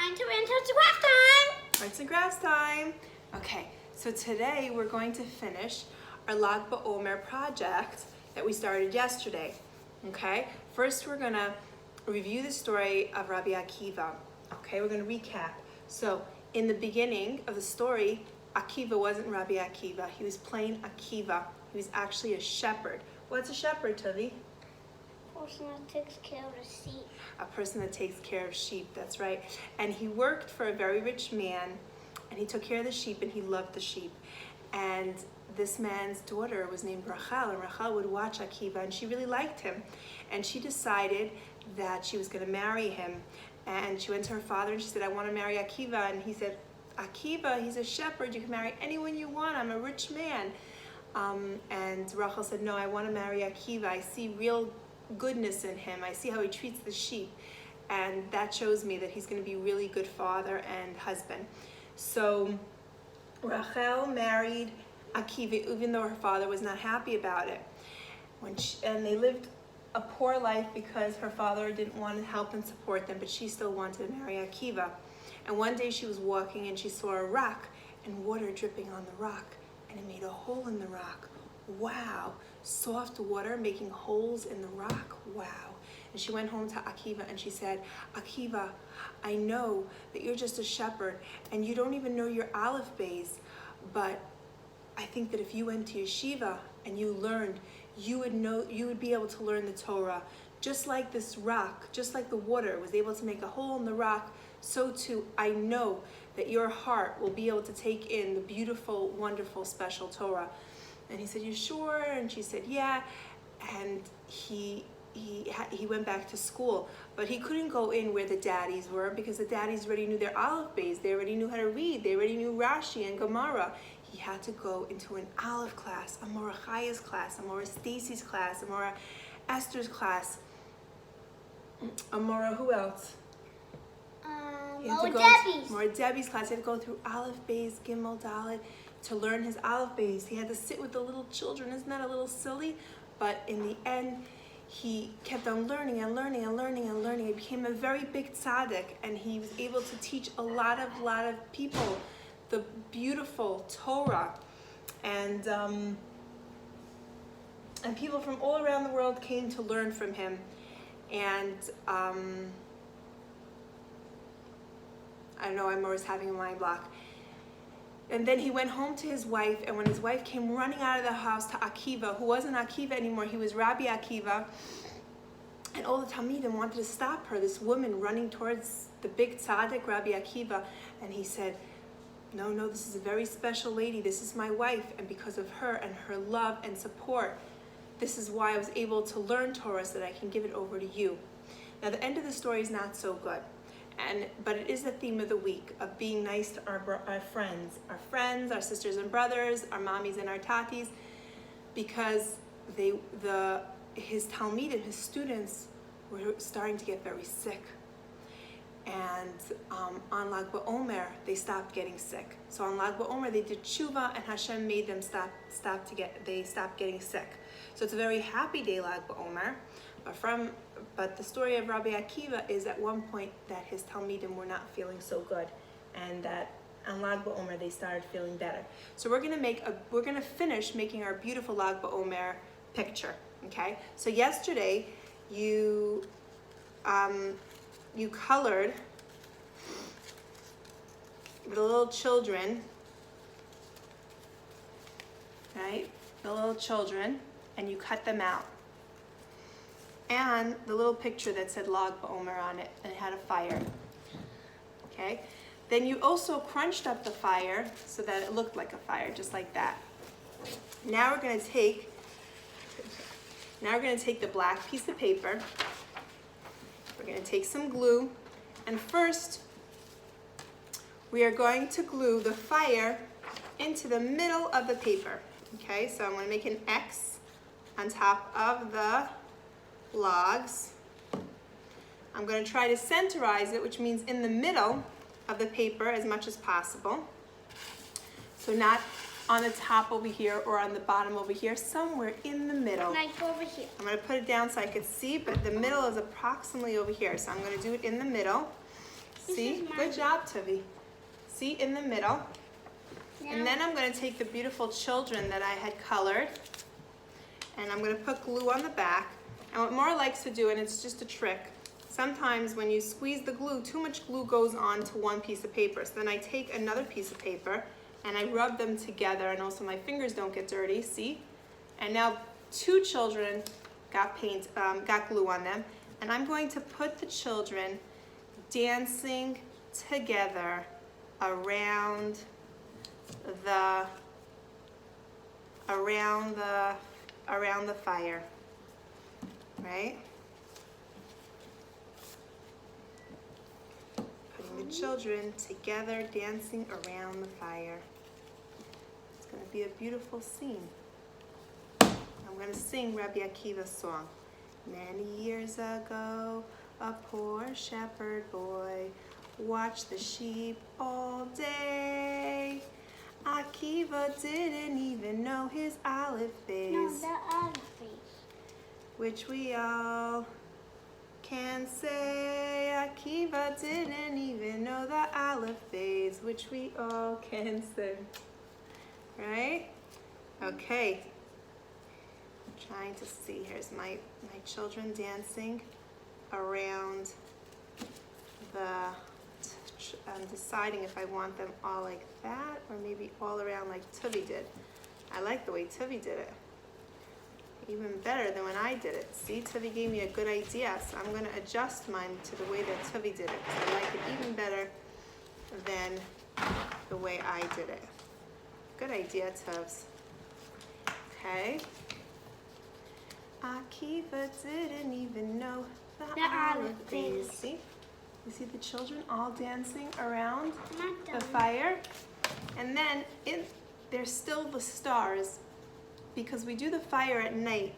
time to arts and crafts time. Arts and crafts time. Okay, so today we're going to finish our Lag BaOmer project that we started yesterday. Okay, first we're gonna review the story of Rabbi Akiva. Okay, we're gonna recap. So in the beginning of the story, Akiva wasn't Rabbi Akiva. He was plain Akiva. He was actually a shepherd. What's a shepherd, Tavi? Person that takes care of the sheep. A person that takes care of sheep, that's right. And he worked for a very rich man, and he took care of the sheep, and he loved the sheep. And this man's daughter was named Rachel, and Rachel would watch Akiva, and she really liked him. And she decided that she was gonna marry him. And she went to her father and she said, I wanna marry Akiva. And he said, Akiva, he's a shepherd, you can marry anyone you want, I'm a rich man. And Rachel said, no, I wanna marry Akiva, I see real goodness in him. I see how he treats the sheep, and that shows me that he's going to be a really good father and husband. So Rachel married Akiva, even though her father was not happy about it. And they lived a poor life because her father didn't want to help and support them, but she still wanted to marry Akiva. And one day she was walking and she saw a rock and water dripping on the rock, and it made a hole in the rock. Wow, soft water making holes in the rock, wow. And she went home to Akiva and she said, Akiva, I know that you're just a shepherd and you don't even know your aleph bays, but I think that if you went to yeshiva and you learned, you would be able to learn the Torah. Just like this rock, just like the water was able to make a hole in the rock, so too I know that your heart will be able to take in the beautiful, wonderful, special Torah. And he said, you sure? And she said, yeah. And he went back to school, but he couldn't go in where the daddies were because the daddies already knew their aleph bays. They already knew how to read. They already knew Rashi and Gemara. He had to go into an aleph class, a Mora Chaya's class, a Mora Stacy's class, a Mora Esther's class, a Mora who else? Mora Debbie's. Mora Debbie's class. He had to go through aleph bays, Gimel, Dalet, to learn his aleph bays. He had to sit with the little children. Isn't that a little silly? But in the end, he kept on learning and learning and learning and learning. He became a very big tzaddik, and he was able to teach a lot of people the beautiful Torah. And people from all around the world came to learn from him. And I don't know, I'm always having a mind block. And then he went home to his wife, and when his wife came running out of the house to Akiva, who wasn't Akiva anymore, he was Rabbi Akiva, and all the Talmidim wanted to stop her, this woman running towards the big tzaddik, Rabbi Akiva, and he said, no, this is a very special lady, this is my wife, and because of her and her love and support, this is why I was able to learn Torah so that I can give it over to you. Now the end of the story is not so good. But it is the theme of the week of being nice to our friends, our sisters and brothers, our mommies and our tatis, because his talmidim, his students, were starting to get very sick. And on Lag BaOmer, they stopped getting sick. So on Lag BaOmer, they did tshuva, and Hashem made them stop getting sick. So it's a very happy day, Lag BaOmer. But the story of Rabbi Akiva is at one point that his Talmidim were not feeling so good, and that on Lag BaOmer they started feeling better. So we're gonna finish making our beautiful Lag BaOmer picture. Okay. So yesterday you colored the little children, right? The little children, and you cut them out. And the little picture that said Lag BaOmer on it, and it had a fire. Okay? Then you also crunched up the fire so that it looked like a fire, just like that. Now we're gonna take the black piece of paper. We're gonna take some glue, and first we are going to glue the fire into the middle of the paper. Okay, so I'm gonna make an X on top of the logs. I'm going to try to centerize it, which means in the middle of the paper as much as possible. So not on the top over here or on the bottom over here, somewhere in the middle. Like over here. I'm going to put it down so I could see, but the middle is approximately over here. So I'm going to do it in the middle. See? Good job, Tuvi. See, in the middle. And then I'm going to take the beautiful children that I had colored, and I'm going to put glue on the back. And what Mara likes to do, and it's just a trick, sometimes when you squeeze the glue, too much glue goes onto one piece of paper. So then I take another piece of paper and I rub them together, and also my fingers don't get dirty, see? And now 2 children got glue on them, and I'm going to put the children dancing together around the fire, right? Putting the children together dancing around the fire. It's going to be a beautiful scene. I'm going to sing Rabbi Akiva's song. Many years ago, a poor shepherd boy watched the sheep all day. Akiva didn't even know his olive face. No, the olive face. Which we all can say. Akiva didn't even know the olive phase, which we all can say. Right? Okay. I'm trying to see. Here's my children dancing around I'm deciding if I want them all like that or maybe all around like Tuvi did. I like the way Tuvi did it. Even better than when I did it. See, Tuvi gave me a good idea, so I'm going to adjust mine to the way that Tuvi did it, because I like it even better than the way I did it. Good idea, Tuvs. Okay. Akiva didn't even know the olive phase. See? You see the children all dancing around the fire? And then there's still the stars, because we do the fire at night.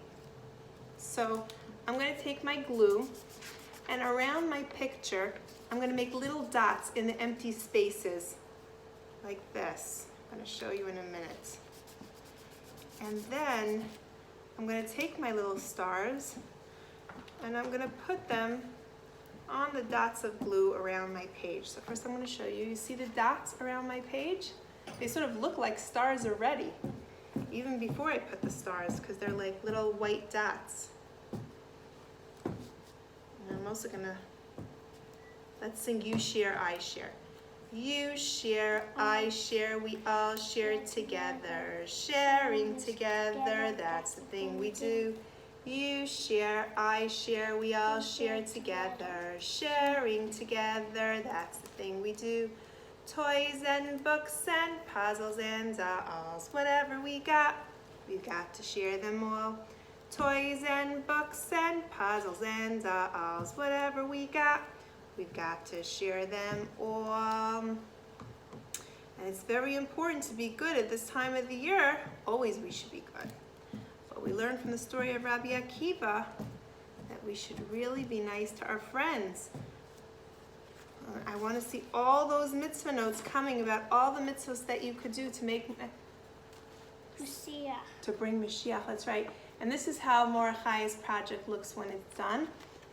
So I'm going to take my glue, and around my picture, I'm going to make little dots in the empty spaces, like this. I'm going to show you in a minute. And then I'm going to take my little stars, and I'm going to put them on the dots of glue around my page. So first I'm going to show you. You see the dots around my page? They sort of look like stars already, even before I put the stars, because they're like little white dots. And I'm also going to, let's sing You Share, I Share. You share, I share, we all share together. Sharing together, that's the thing we do. You share, I share, we all share together. Sharing together, that's the thing we do. Toys and books and puzzles and dolls, whatever we got, we've got to share them all. Toys and books and puzzles and dolls, whatever we got, we've got to share them all. And it's very important to be good at this time of the year. Always we should be good. But we learned from the story of Rabbi Akiva that we should really be nice to our friends. I want to see all those mitzvah notes coming about all the mitzvahs that you could do to make Mashiach. To bring Mashiach, that's right. And this is how Mordechai's project looks when it's done.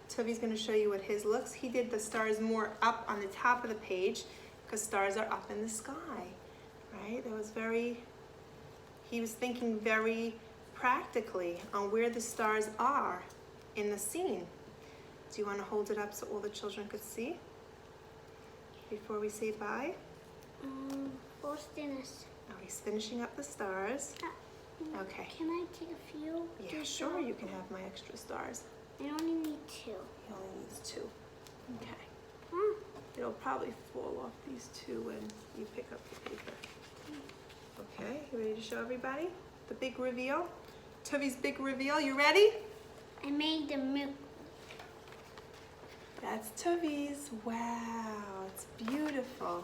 Tovi's going to show you what his looks. He did the stars more up on the top of the page, because stars are up in the sky, right? He was thinking very practically on where the stars are in the scene. Do you want to hold it up so all the children could see before we say bye? First finish. Oh, he's finishing up the stars. Okay. Can I take a few? Yeah, sure, you can have my extra stars. I only need 2. He only needs 2. Okay. Huh? It'll probably fall off these 2 when you pick up the paper. Okay, you ready to show everybody the big reveal? Tovi's big reveal, you ready? I made the milk. That's Tovi's. Wow, it's beautiful.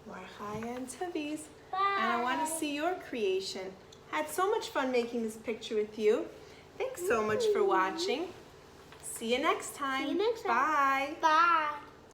Mordechai and Tovi's. Bye. And I want to see your creation. Had so much fun making this picture with you. Thanks so much for watching. See you next time. See you next time. Bye. Bye.